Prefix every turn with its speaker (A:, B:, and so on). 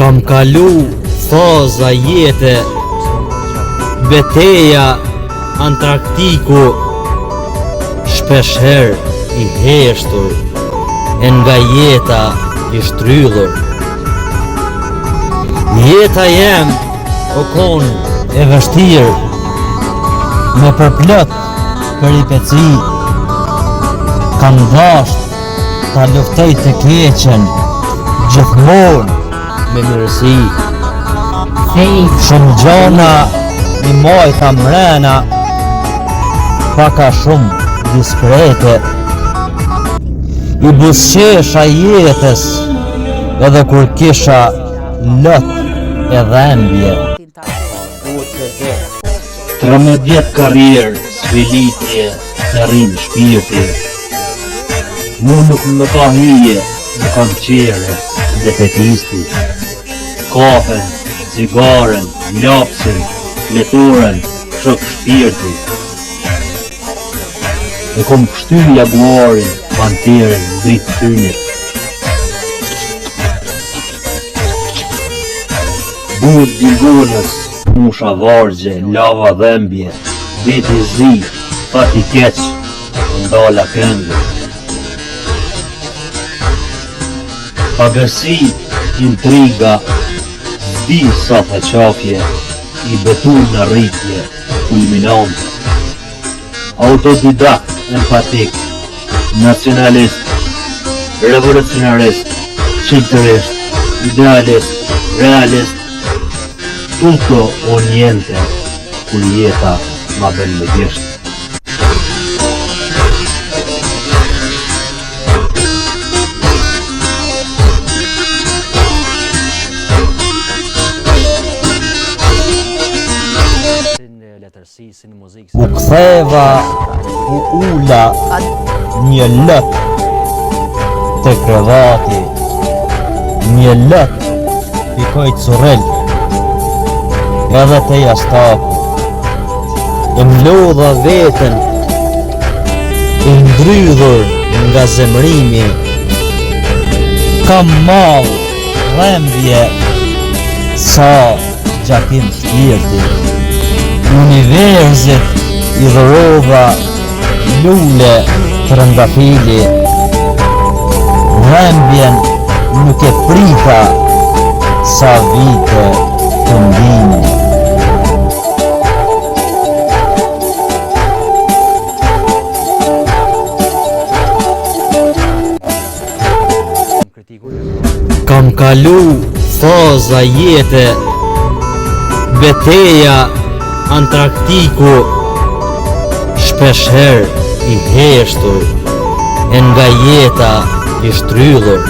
A: Kam kalu faza jete, beteja Antarktiku, shpesher i heshtur, e nga jeta i shtrydhur. Jeta jem o kon e vështirë, me përplot peripeci, kam dasht ta luftoj të keqen, gjithmonë me mirësi. Shumë gjona i mojta mrena, paka shumë diskrete, i busqesha jetës edhe kur kisha lot e dhembje.
B: 13 vjet karrierë, sfilitje, të rrinë shpirti. Mu nuk më ka hije, më kam qere, defetisti. Kafen, cigaren, lapsin, fleturen, shok shpirti. E kom kështy jaguarin, panterin, dritë tynit. Bud digonës, musha vargje, lava dhembje, veti zi, fati keq, ndala këndë. Pagërsi, intriga, zdi sa të qafje, i betur në rritje, kulminante. Autodidakt, empatik, nacionalist, revolucionarist, qiltërist, idealist, realist, tutto o niente, kur jeta ma bën me gjesht.
A: U ktheva, u ula një lët të krevati, një lët pikoj curel, edhe të jastaku. E mlodha veten, e ndrydhur nga zemrimi, kam mall, dhembje, sa gjakim shpirti. Universit i dhërova lule të rëndafili, dhembjen nuk e prita sa vite të ndimi. Kam kalu faza jete, beteja Antarktiku, shpesher i heshtur, e nga jeta i shtrydhur.